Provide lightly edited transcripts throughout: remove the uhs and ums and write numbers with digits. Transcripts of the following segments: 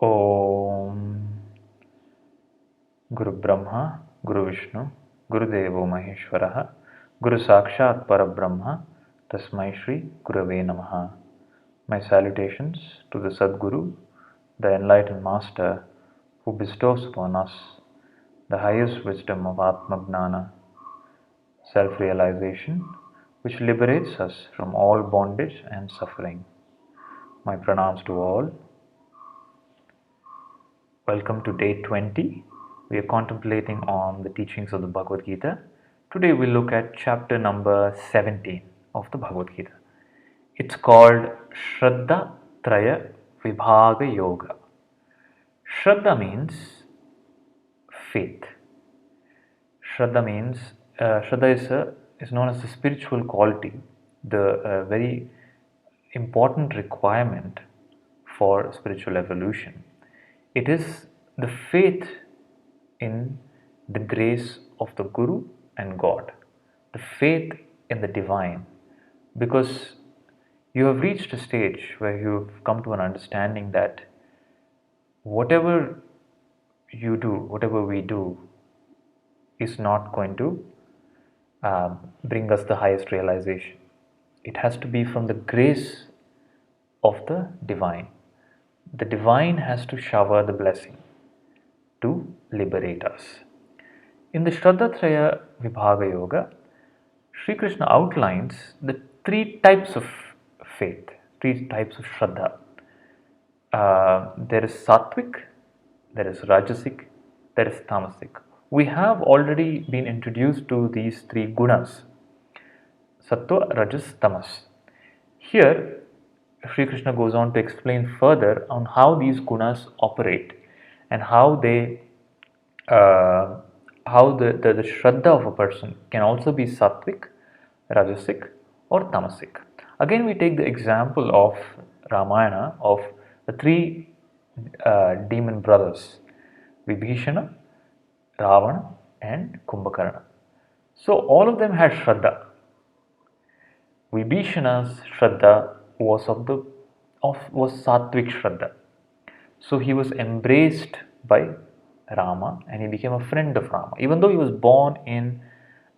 Om Guru Brahma, Guru Vishnu, Guru Devo Maheshwaraha, Guru Sakshat Parabrahma, Tasmai Shri Gurave Namaha. My salutations to the Sadguru, the enlightened Master, who bestows upon us the highest wisdom of Atma Gnana, self-realization, which liberates us from all bondage and suffering. My pranams to all. Welcome to day 20. We are contemplating on the teachings of the Bhagavad Gita. Today we'll look at chapter number 17 of the Bhagavad Gita. It's called Shraddhatraya Vibhaga Yoga. Shraddha means faith. Shraddha is known as the spiritual quality, the very important requirement for spiritual evolution. It is the faith in the grace of the Guru and God, the faith in the divine, because you have reached a stage where you've come to an understanding that whatever you do, whatever we do, is not going to bring us the highest realization. It has to be from the grace of the divine. The divine has to shower the blessing to liberate us. In the Shraddhatraya Vibhaga Yoga, Sri Krishna outlines the three types of faith, three types of Shraddha. There is Sattvic, there is Rajasic, there is Tamasic. We have already been introduced to these three gunas, Sattva, Rajas, Tamas. Here, Sri Krishna goes on to explain further on how these gunas operate and how the Shraddha of a person can also be Sattvic, Rajasic or Tamasic. Again, we take the example of Ramayana of the three demon brothers, Vibhishana, Ravana and Kumbhakarna. So all of them had Shraddha. Vibhishana's Shraddha was Sattvic Shraddha. So he was embraced by Rama and he became a friend of Rama. Even though he was born in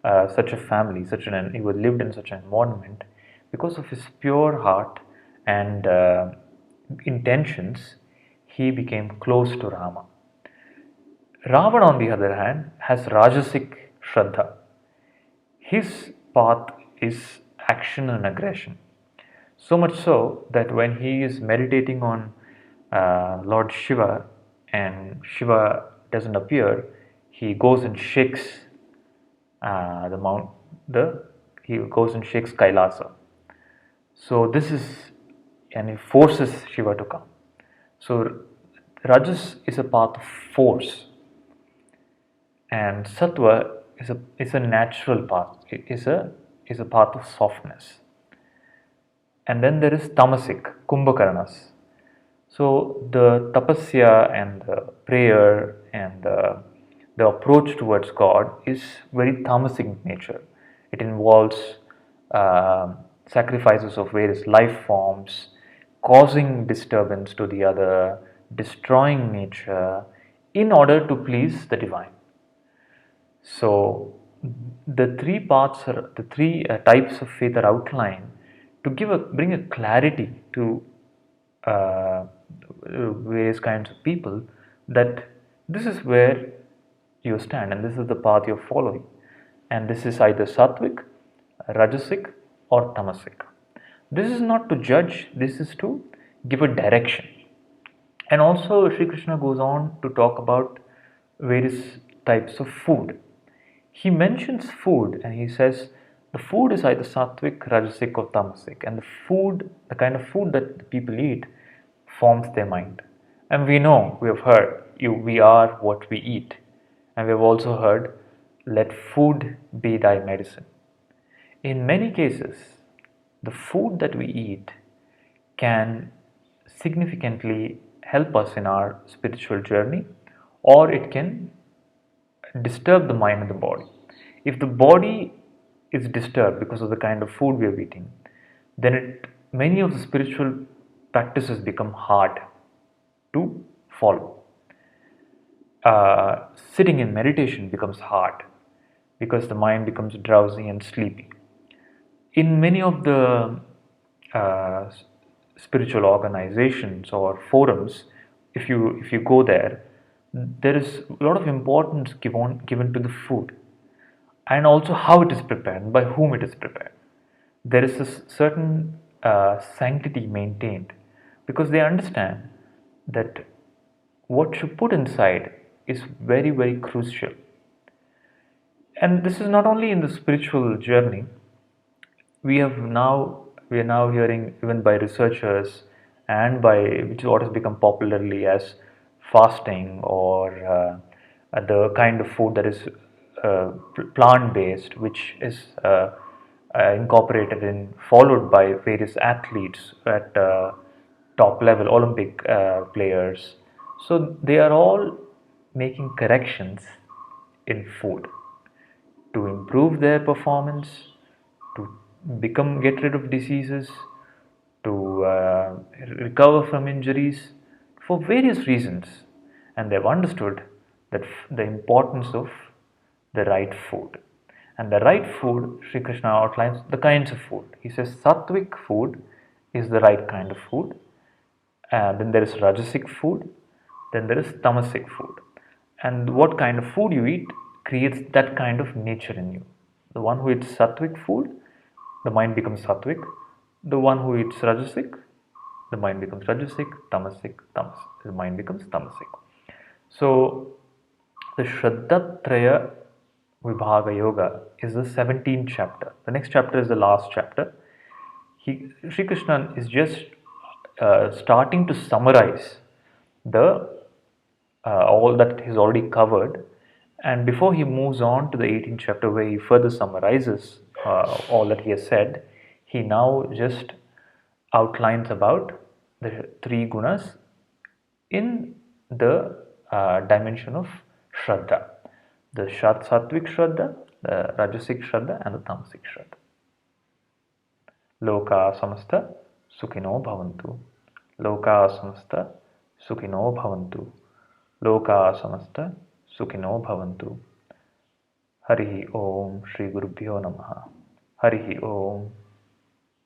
such a family, he lived in such an environment, because of his pure heart and intentions, he became close to Rama. Ravana, on the other hand, has Rajasic Shraddha. His path is action and aggression. So much so that when he is meditating on Lord Shiva and Shiva doesn't appear, he goes and shakes he goes and shakes Kailasa. So this is, and he forces Shiva to come. So Rajas is a path of force, and Sattva is a natural path. It is a path of softness. And then there is Tamasic, Kumbhakarnas. So the tapasya and the prayer and the approach towards God is very tamasic in nature. It involves sacrifices of various life forms, causing disturbance to the other, destroying nature in order to please the divine. So the three types of faith are outlined to bring a clarity to various kinds of people, that this is where you stand and this is the path you're following, and this is either Sattvic, Rajasic or Tamasic. This is not to judge, this is to give a direction. And also Sri Krishna goes on to talk about various types of food. He mentions food and he says the food is either Sattvic, Rajasic or Tamasic, and the kind of food that the people eat forms their mind. And we have heard, we are what we eat. And we have also heard, let food be thy medicine. In many cases, the food that we eat can significantly help us in our spiritual journey, or it can disturb the mind and the body. If the body is disturbed because of the kind of food we are eating, then many of the spiritual practices become hard to follow. Sitting in meditation becomes hard because the mind becomes drowsy and sleepy. In many of the uh, spiritual organizations or forums, if you go there, there is a lot of importance given to the food, and also how it is prepared and by whom it is prepared. There is a certain sanctity maintained because they understand that what you put inside is very, very crucial. And this is not only in the spiritual journey. We are now hearing even by researchers and by which is what has become popularly as fasting, or the kind of food that is plant based, which is incorporated in followed by various athletes at top level Olympic players. So they are all making corrections in food to improve their performance, to get rid of diseases, to recover from injuries, for various reasons. And they've understood that the importance of the right food. And the right food, Sri Krishna outlines the kinds of food. He says sattvic food is the right kind of food. Then there is rajasic food, then there is tamasic food. And what kind of food you eat creates that kind of nature in you. The one who eats sattvic food, the mind becomes sattvic. The one who eats rajasic, the mind becomes rajasic. Tamasic, the mind becomes tamasic. So the Shraddhatraya Vibhaga Yoga is the 17th chapter. The next chapter is the last chapter. Sri Krishna is just starting to summarize the all that he's already covered, and before he moves on to the 18th chapter where he further summarizes all that he has said, he now just outlines about the three gunas in the dimension of Shraddha, the Sattvic Shraddha, the Rajasic Shraddha, and the Tamasic Shraddha. Loka samasta sukhino bhavantu. Loka samasta sukhino bhavantu. Loka samasta sukhino bhavantu. Harihi Om Shri Gurubhyo Namaha. Harihi Om